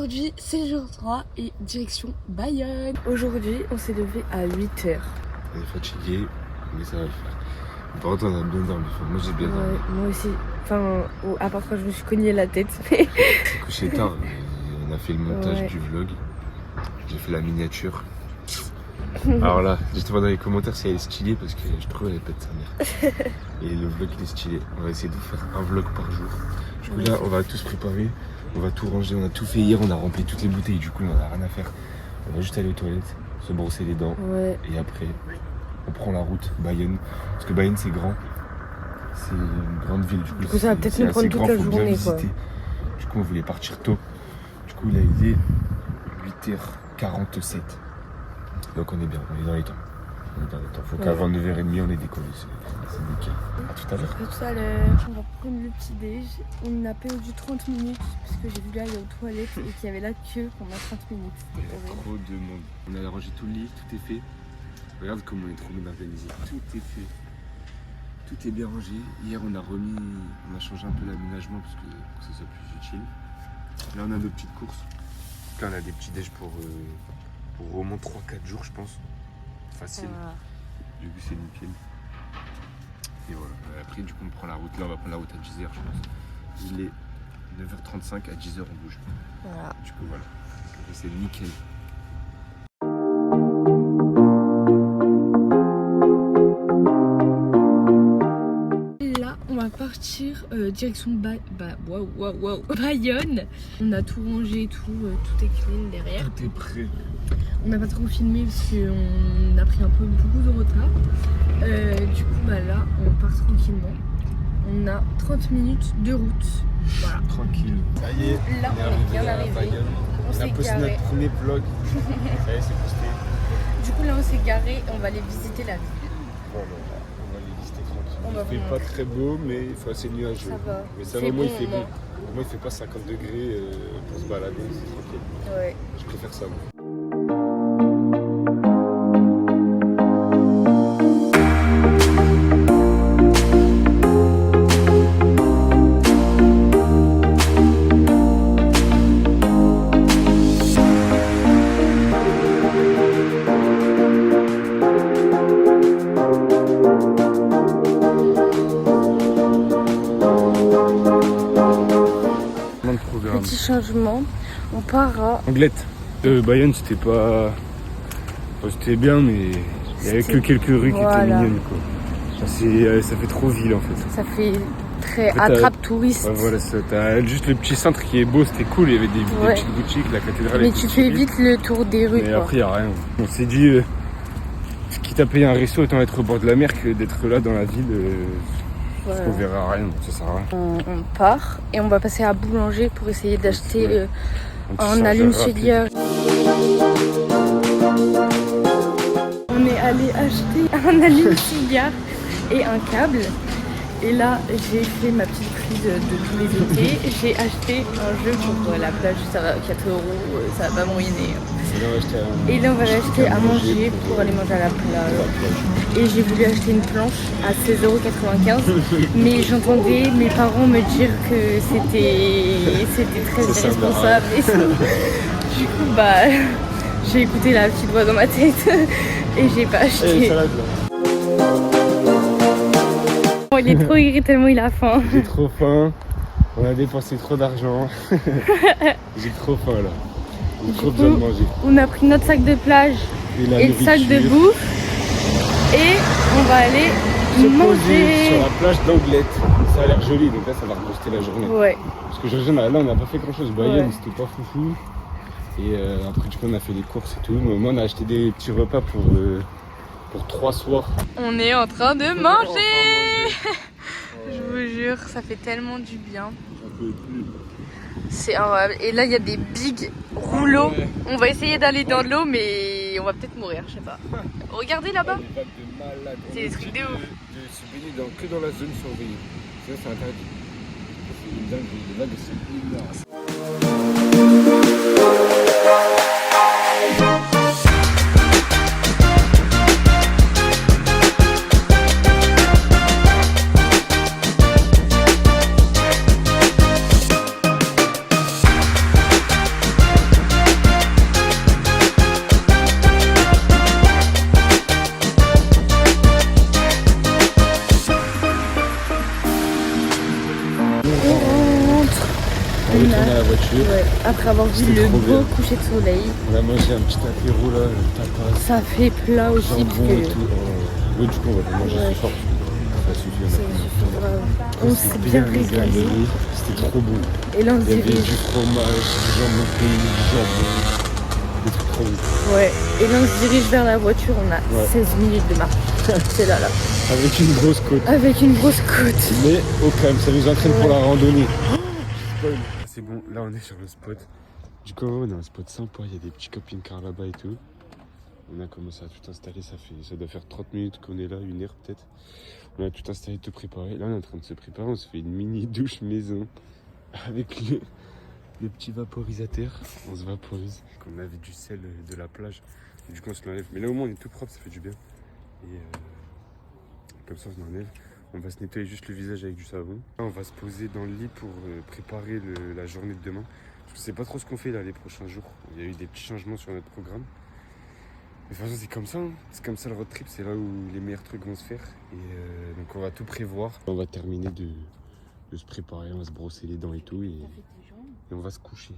Aujourd'hui c'est le jour 3 et direction Bayonne. Aujourd'hui on s'est levé à 8h. On est fatigué, mais ça va le faire. Par contre on a bien dormi, enfin, moi j'ai bien dormi. Moi aussi, enfin à part quand je me suis cogné la tête. Mais... On s'est couché tard, mais on a fait le montage du vlog. J'ai fait la miniature. Alors là, dites-moi dans les commentaires si elle est stylée parce que je trouve qu'elle pète sa mère. Et le vlog il est stylé. On va essayer de vous faire un vlog par jour. Du coup là on va tout se préparer, on va tout ranger, on a tout fait hier, on a rempli toutes les bouteilles, du coup on a rien à faire. On va juste aller aux toilettes, se brosser les dents et après on prend la route Bayonne. Parce que Bayonne c'est grand, c'est une grande ville, du coup ça va peut-être nous prendre toute la journée quoi. Du coup on voulait partir tôt. Du coup là il est 8h47. Donc on est bien, on est dans les temps. Faut qu'avant 9h30 on ait décollé, c'est nickel. A tout à l'heure. À tout à l'heure. On va prendre le petit déj. On a perdu 30 minutes parce que j'ai vu là aller aux toilettes et qu'il y avait la queue pendant 30 minutes. Il y a trop de monde. On a rangé tout le lit, tout est fait. Regarde comment on est trop bien organisé. Tout est fait. Tout est bien rangé. Hier on a changé un peu l'aménagement parce que ça soit plus utile. Là on a nos petites courses. Là on a des petits déj pour au moins 3-4 jours je pense. Facile. Du coup c'est nickel. Et voilà. Après du coup on prend la route. Là on va prendre la route à 10h je pense. Il est 9h35, à 10h on bouge. Voilà. Du coup voilà. C'est nickel. Là on va partir direction Bayonne. On a tout rangé, tout est clean derrière. Tout est prêt. On n'a pas trop filmé parce qu'on a pris un peu beaucoup de retard. Du coup là on part tranquillement. On a 30 minutes de route. Voilà. Tranquille. Ça y est, là on est bien arrivé. On a posté notre premier vlog. Ça y est, c'est posté. Du coup là on s'est garé et on va aller visiter la ville. Voilà, on va aller visiter tranquille. Il fait pas très beau mais il faut assez nuageux. Ça va. Mais ça va, au moins il fait beau. Au moins il fait pas 50 degrés pour se balader, c'est tranquille. Ouais. Je préfère ça moi. Petit changement, on part à Anglette. Bayonne c'était pas... C'était bien mais il n'y avait que quelques rues qui étaient mignonnes quoi. Ça fait trop ville en fait. Ça fait très attrape touriste. Ouais, voilà, t'as juste le petit centre qui est beau, c'était cool, il y avait des petites boutiques, la cathédrale. Mais tu fais vite le tour des rues. Mais après il n'y a rien. On s'est dit, quitte à payer un resto, autant être au bord de la mer que d'être là dans la ville. Parce qu'on verra rien, ça sert à rien. On part et on va passer à Boulanger pour essayer d'acheter un allume-cigare. On est allé acheter un allume-cigare et un câble. Et là, j'ai fait ma petite prise de tous les étés. J'ai acheté un jeu pour la plage, ça va 4 €, ça va pas moyenner. Et là, on va acheter à manger pour aller manger à la plage. Et j'ai voulu acheter une planche à 16,95 €. Mais j'entendais mes parents me dire que c'était très irresponsable. Et du coup, j'ai écouté la petite voix dans ma tête et j'ai pas acheté. Il est trop irrité tellement il a faim. J'ai trop faim, on a dépensé trop d'argent. J'ai trop faim là. J'ai trop besoin de manger. On a pris notre sac de plage et le sac de bouffe et on va aller manger sur la plage d'Anglette. Ça a l'air joli donc là ça va rebooster la journée. Ouais. Parce que là on n'a pas fait grand chose. Bayonne c'était pas foufou. Et après du coup on a fait des courses et tout. Mais moi on a acheté des petits repas pour 3 soirs. On est en train de manger. Je vous jure, ça fait tellement du bien. J'en peux plus. C'est incroyable. Et là, il y a des big rouleaux. On va essayer d'aller dans l'eau, mais on va peut-être mourir, je sais pas. Regardez là-bas. C'est des trucs de ouf. De se baigner que dans la zone surveillée. Ça, c'est interdit. C'est une dingue, les vagues, c'est énorme. retourner à la voiture. Ouais, après avoir vu C'était le trop beau bien. coucher de soleil. On a mangé un petit apéro là, tapas, Ça fait plat aussi parce jambon et que tout. Oh. Ouais, du coup, on va pas manger Ouais. ce soir. Ça suffit, on a ça pris. suffit grave. On s'est bien régalé. C'était trop bon. Et là on se Il y avait dirige. du fromage, du jambon cuit, du jambon. Des trucs trop bons. Ouais. Et là on se dirige vers la voiture. On a Ouais. 16 minutes de marche. C'est là. Avec une grosse côte. Avec une grosse côte. Mais au calme, ça nous entraîne pour Ouais. la randonnée. C'est bon, là on est sur le spot. Du coup, on a un spot sympa, il y a des petits camping-cars là-bas et tout. On a commencé à tout installer, ça doit faire 30 minutes qu'on est là, 1 heure peut-être. On a tout installé, tout préparé. Là on est en train de se préparer, on se fait une mini douche maison avec le petit vaporisateur. On se vaporise. On avait du sel de la plage, et du coup on se l'enlève. Mais là au moins on est tout propre, ça fait du bien. Et comme ça on enlève. On va se nettoyer juste le visage avec du savon. Là, on va se poser dans le lit pour préparer la journée de demain. Je sais pas trop ce qu'on fait là les prochains jours. Il y a eu des petits changements sur notre programme. Mais de toute façon c'est comme ça, hein. C'est comme ça le road trip, c'est là où les meilleurs trucs vont se faire. Et donc on va tout prévoir. On va terminer de se préparer, on va se brosser les dents et tout. Et on va se coucher.